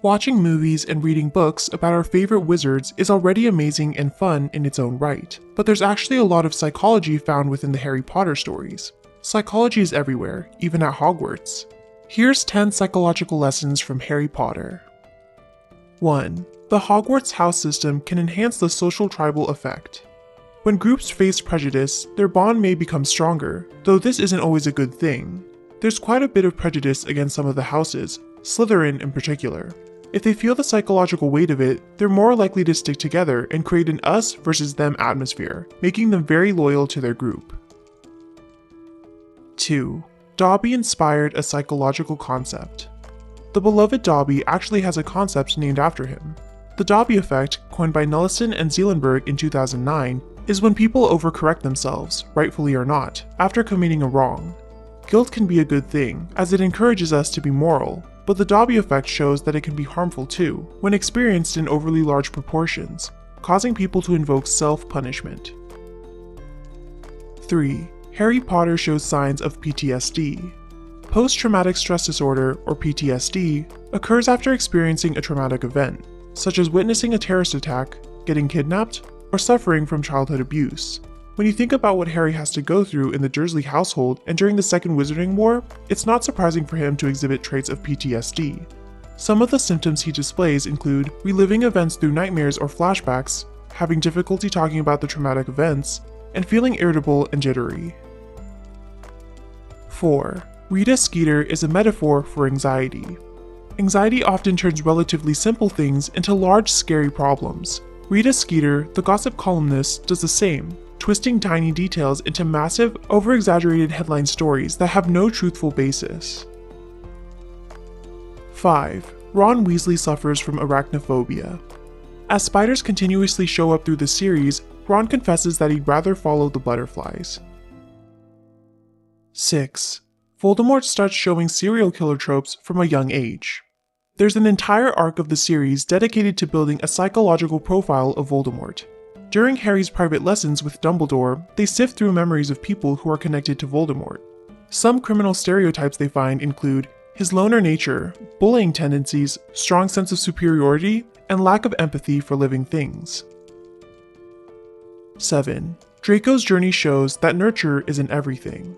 Watching movies and reading books about our favorite wizards is already amazing and fun in its own right, but there's actually a lot of psychology found within the Harry Potter stories. Psychology is everywhere, even at Hogwarts. Here's 10 psychological lessons from Harry Potter. 1. The Hogwarts house system can enhance the social tribal effect. When groups face prejudice, their bond may become stronger, though this isn't always a good thing. There's quite a bit of prejudice against some of the houses, Slytherin in particular. If they feel the psychological weight of it, they're more likely to stick together and create an us versus them atmosphere, making them very loyal to their group. 2. Dobby inspired a psychological concept. The beloved Dobby actually has a concept named after him. The Dobby effect, coined by Nellison and Zeelenberg in 2009, is when people overcorrect themselves, rightfully or not, after committing a wrong. Guilt can be a good thing, as it encourages us to be moral, but the Dobby effect shows that it can be harmful too, when experienced in overly large proportions, causing people to invoke self-punishment. 3. Harry Potter shows signs of PTSD. Post-traumatic stress disorder, or PTSD, occurs after experiencing a traumatic event, such as witnessing a terrorist attack, getting kidnapped, or suffering from childhood abuse. When you think about what Harry has to go through in the Dursley household and during the Second Wizarding War, it's not surprising for him to exhibit traits of PTSD. Some of the symptoms he displays include reliving events through nightmares or flashbacks, having difficulty talking about the traumatic events, and feeling irritable and jittery. 4. Rita Skeeter is a metaphor for anxiety. Anxiety often turns relatively simple things into large, scary problems. Rita Skeeter, the gossip columnist, does the same, twisting tiny details into massive, over-exaggerated headline stories that have no truthful basis. 5. Ron Weasley suffers from arachnophobia. As spiders continuously show up through the series, Ron confesses that he'd rather follow the butterflies. 6. Voldemort starts showing serial killer tropes from a young age. There's an entire arc of the series dedicated to building a psychological profile of Voldemort. During Harry's private lessons with Dumbledore, they sift through memories of people who are connected to Voldemort. Some criminal stereotypes they find include his loner nature, bullying tendencies, strong sense of superiority, and lack of empathy for living things. 7. Draco's journey shows that nurture isn't everything.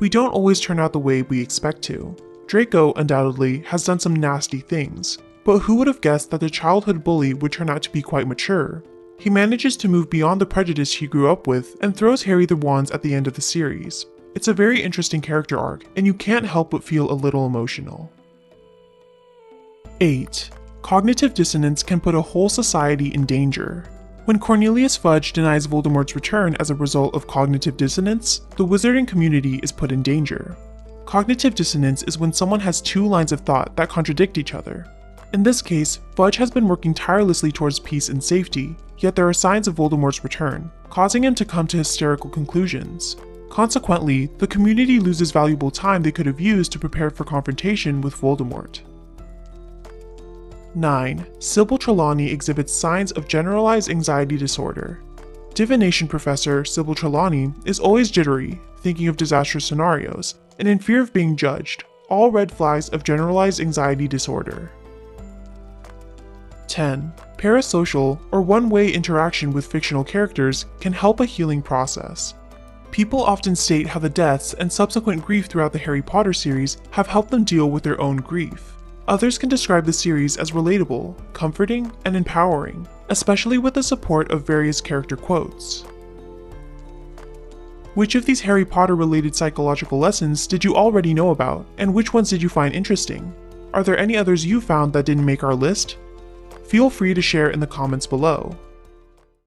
We don't always turn out the way we expect to. Draco, undoubtedly, has done some nasty things, but who would have guessed that the childhood bully would turn out to be quite mature? He manages to move beyond the prejudice he grew up with and throws Harry the wands at the end of the series. It's a very interesting character arc, and you can't help but feel a little emotional. 8. Cognitive dissonance can put a whole society in danger. When Cornelius Fudge denies Voldemort's return as a result of cognitive dissonance, the wizarding community is put in danger. Cognitive dissonance is when someone has two lines of thought that contradict each other. In this case, Fudge has been working tirelessly towards peace and safety, yet there are signs of Voldemort's return, causing him to come to hysterical conclusions. Consequently, the community loses valuable time they could have used to prepare for confrontation with Voldemort. 9. Sybil Trelawney exhibits signs of generalized anxiety disorder. Divination professor Sybil Trelawney is always jittery, thinking of disastrous scenarios, and in fear of being judged, all red flags of generalized anxiety disorder. 10. Parasocial, or one-way interaction with fictional characters, can help a healing process. People often state how the deaths and subsequent grief throughout the Harry Potter series have helped them deal with their own grief. Others can describe the series as relatable, comforting, and empowering, especially with the support of various character quotes. Which of these Harry Potter-related psychological lessons did you already know about, and which ones did you find interesting? Are there any others you found that didn't make our list? Feel free to share in the comments below.